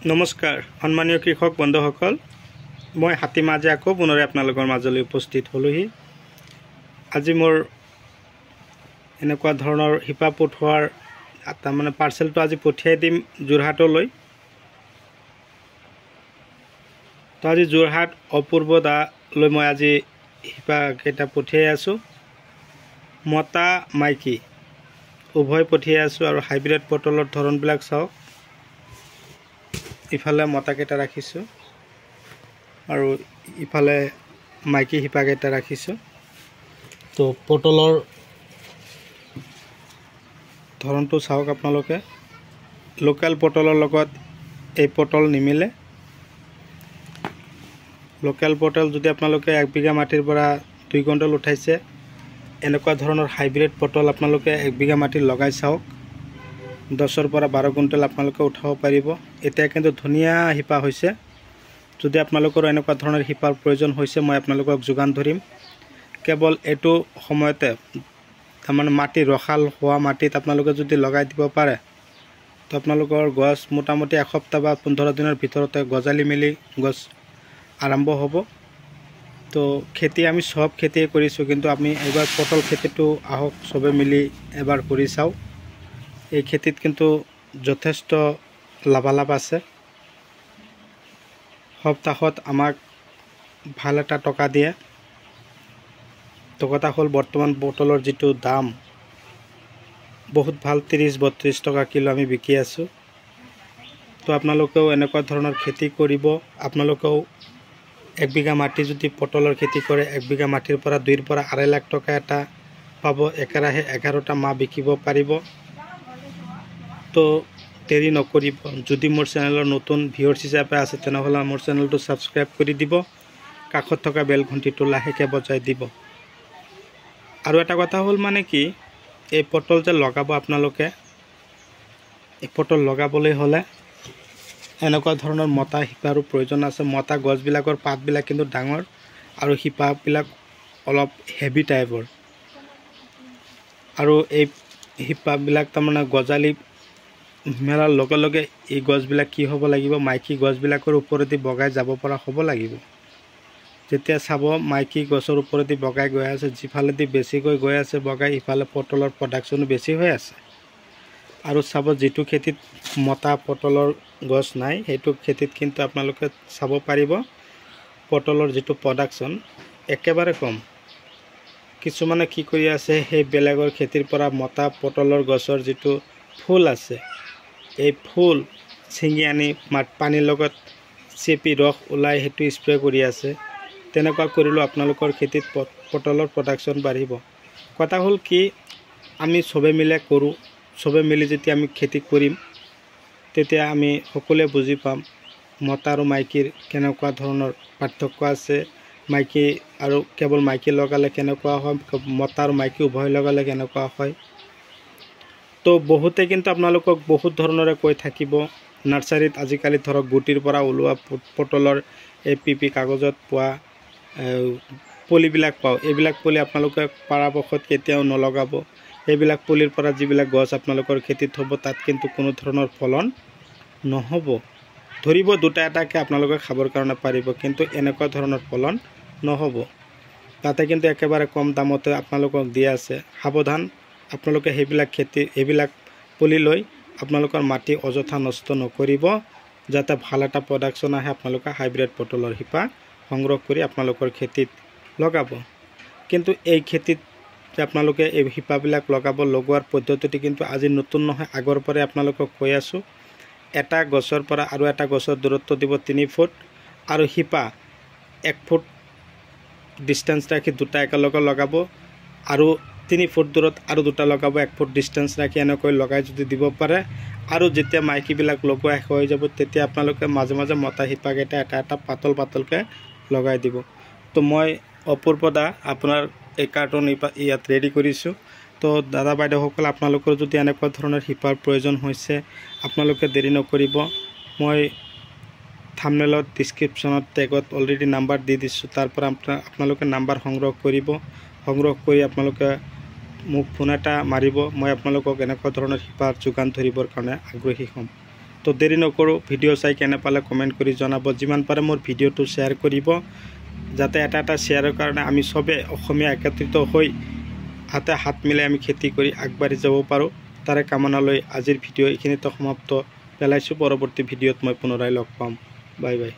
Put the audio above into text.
নমস্কাৰ সন্মানীয় কৃষক বন্ধুসকল, মই হাতী মাজে আকৌ পুনৰে আপোনালোকৰ মাজলৈ উপস্থিত হলোহি। আজি মোৰ এনেকুৱা ধৰণৰ শিপা পঠোৱাৰ তাৰমানে পাৰ্চেলটো আজি পঠিয়াই দিম যোৰহাটলৈ। তো আজি যোৰহাট অপূৰ্ব দালৈ মই আজি শিপাকেইটা পঠিয়াই আছোঁ। মতা মাইকী উভয় পঠিয়াই আছোঁ আৰু হাইব্ৰিড পটলৰ ধৰণবিলাক চাওক। ইফালে মতাকেইটা ৰাখিছোঁ আৰু ইফালে মাইকী শিপাকেইটা ৰাখিছোঁ। তো পটলৰ ধৰণটো চাওক আপোনালোকে। লোকেল পটলৰ লগত এই পটল নিমিলে। লোকেল পটল যদি আপোনালোকে 1 বিঘা মাটিৰ পৰা 2 কুইণ্টল উঠাইছে, এনেকুৱা ধৰণৰ হাইব্ৰিড পটল আপোনালোকে 1 বিঘা মাটি লগাই চাওক, 10ৰ পৰা 12 কুইণ্টল আপোনালোকে উঠাব পাৰিব। এতিয়া কিন্তু ধুনীয়া শিপা হৈছে। যদি আপোনালোকৰ এনেকুৱা ধৰণৰ শিপাৰ প্ৰয়োজন হৈছে, মই আপোনালোকক যোগান ধৰিম। কেৱল এইটো সময়তে তাৰমানে মাটি ৰখাল হোৱা মাটিত আপোনালোকে যদি লগাই দিব পাৰে, তো আপোনালোকৰ গছ মোটামুটি এসপ্তাহ বা 15 দিনৰ ভিতৰতে গজালি মেলি গছ আৰম্ভ হ'ব। তো খেতি আমি সব খেতিয়ে কৰিছোঁ, কিন্তু আমি এবাৰ পটল খেতিটো আহক সবে মিলি এবাৰ কৰি চাওঁ। এই খেতিত কিন্তু যথেষ্ট লাভালাভ আছে। সপ্তাহত আমাক ভাল এটা টকা দিয়ে। তো কথা হ'ল বৰ্তমান পটলৰ যিটো দাম বহুত ভাল, 30-32 টকা কিলো আমি বিকি আছোঁ। তো আপোনালোকেও এনেকুৱা ধৰণৰ খেতি কৰিব। আপোনালোকেও 1 বিঘা মাটি যদি পটলৰ খেতি কৰে, 1 বিঘা মাটিৰ পৰা 2 পৰা 2.5 লাখ টকা এটা পাব। একেৰাহে 11টা মাহ বিকিব পাৰিব। তো দেৰি নকৰিব। যদি মোৰ চেনেলৰ নতুন ভিউৱাৰ্ছ হিচাপে আছে, তেনেহ'লে মোৰ চেনেলটো ছাবস্ক্ৰাইব কৰি দিব, কাষত থকা বেল ঘণ্টিটো লাহেকৈ বজাই দিব। আৰু এটা কথা হ'ল মানে কি, এই পটল যে লগাব আপোনালোকে, এই পটল লগাবলৈ হ'লে এনেকুৱা ধৰণৰ মতা শিপাৰো প্ৰয়োজন আছে। মতা গছবিলাকৰ পাতবিলাক কিন্তু ডাঙৰ আৰু শিপাবিলাক অলপ হেভি টাইপৰ। আৰু এই শিপাবিলাক তাৰমানে গজালি মেলাৰ লগে লগে এই গছবিলাক কি হ'ব লাগিব, মাইকী গছবিলাকৰ ওপৰেদি বগাই যাব পৰা হ'ব লাগিব। যেতিয়া চাব মাইকী গছৰ ওপৰেদি বগাই গৈ আছে, যিফালেদি বেছিকৈ গৈ আছে বগাই, ইফালে পটলৰ প্ৰডাকশ্যনো বেছি হৈ আছে। আৰু চাব যিটো খেতিত মতা পটলৰ গছ নাই, সেইটো খেতিত কিন্তু আপোনালোকে চাব পাৰিব পটলৰ যিটো প্ৰডাকশ্যন একেবাৰে কম। কিছুমানে কি কৰি আছে, সেই বেলেগৰ খেতিৰ পৰা মতা পটলৰ গছৰ যিটো ফুল আছে, এই ফুল ছিঙি আনি পানীৰ লগত চেপি ৰস ওলাই সেইটো স্প্ৰে কৰি আছে। তেনেকুৱা কৰিলেও আপোনালোকৰ খেতিত পটলৰ প্ৰডাকশ্যন বাঢ়িব। কথা হ'ল কি, আমি চবে মিলে কৰোঁ। চবে মিলি যেতিয়া আমি খেতি কৰিম, তেতিয়া আমি সকলোৱে বুজি পাম মতা আৰু মাইকীৰ কেনেকুৱা ধৰণৰ পাৰ্থক্য আছে, মাইকী আৰু কেৱল মাইকী লগালে কেনেকুৱা হয়, মতা আৰু মাইকী উভয় লগালে কেনেকুৱা হয়। তো বহুতে কিন্তু আপোনালোকক বহুত ধৰণৰে কৈ থাকিব। নাৰ্চাৰীত আজিকালি ধৰক গুটিৰ পৰা ওলোৱা পটলৰ APP কাগজত পোৱা পুলিবিলাক পাওঁ। এইবিলাক পুলি আপোনালোকে পৰাপক্ষত কেতিয়াও নলগাব। এইবিলাক পুলিৰ পৰা যিবিলাক গছ আপোনালোকৰ খেতিত হ'ব, তাত কিন্তু কোনো ধৰণৰ ফলন নহ'ব। ধৰিব দুটা এটাকৈ আপোনালোকে খাবৰ কাৰণে পাৰিব, কিন্তু এনেকুৱা ধৰণৰ ফলন নহ'ব। তাতে কিন্তু একেবাৰে কম দামতে আপোনালোকক দিয়া আছে। সাৱধান, আপোনালোকে সেইবিলাক পুলি লৈ আপোনালোকৰ মাটি অযথা নষ্ট নকৰিব। যাতে ভাল এটা প্ৰডাকশ্যন আহে, আপোনালোকে হাইব্ৰিড পটলৰ শিপা সংগ্ৰহ কৰি আপোনালোকৰ খেতিত লগাব। কিন্তু এই খেতিত যে আপোনালোকে এই শিপাবিলাক লগোৱাৰ পদ্ধতিটো কিন্তু আজি নতুন নহয়, আগৰ পৰাই আপোনালোকক কৈ আছোঁ। এটা গছৰ পৰা আৰু এটা গছৰ দূৰত্ব দিব 3 ফুট, আৰু শিপা 1 ফুট ডিষ্টেঞ্চ ৰাখি দুটা একেলগে লগাব, আৰু 3 ফুট দূৰত আৰু দুটা লগাব, 1 ফুট ডিষ্টেঞ্চ ৰাখি এনেকৈ লগাই যদি দিব পাৰে। আৰু যেতিয়া মাইকীবিলাক লগোৱা শেষ হৈ যাব, তেতিয়া আপোনালোকে মাজে মাজে মতা শিপাকেইটা এটা এটা পাতল পাতলকৈ লগাই দিব। তো মই অপূৰ্ব দা আপোনাৰ এই কাৰ্টুন ইয়াত ৰেডি কৰিছোঁ। তো দাদা বাইদেউসকল, আপোনালোকৰ যদি এনেকুৱা ধৰণৰ শিপাৰ প্ৰয়োজন হৈছে, আপোনালোকে দেৰি নকৰিব। মই থাম্বনেইলত ডিছক্ৰিপশ্যনত টেগত অলৰেডি নাম্বাৰ দি দিছোঁ, তাৰ পৰা আপোনালোকে নাম্বাৰ সংগ্ৰহ কৰিব। সংগ্ৰহ কৰি আপোনালোকে মোক ফোন এটা মাৰিব। মই আপোনালোকক এনেকুৱা ধৰণৰ শিপাৰ যোগান ধৰিবৰ কাৰণে আগ্ৰহী হ'ম। তো দেৰি নকৰোঁ, ভিডিঅ' চাই কেনে পালে কমেণ্ট কৰি জনাব। যিমান পাৰে মোৰ ভিডিঅ'টো শ্বেয়াৰ কৰিব, যাতে এটা শ্বেয়াৰৰ কাৰণে আমি চবে অসমীয়া একত্ৰিত হৈ হাতে হাত মিলাই আমি খেতি কৰি আগবাঢ়ি যাব পাৰোঁ। তাৰে কামনালৈ আজিৰ ভিডিঅ' এইখিনিতে সমাপ্ত পেলাইছোঁ। পৰৱৰ্তী ভিডিঅ'ত মই পুনৰাই লগ পাম। Bye bye.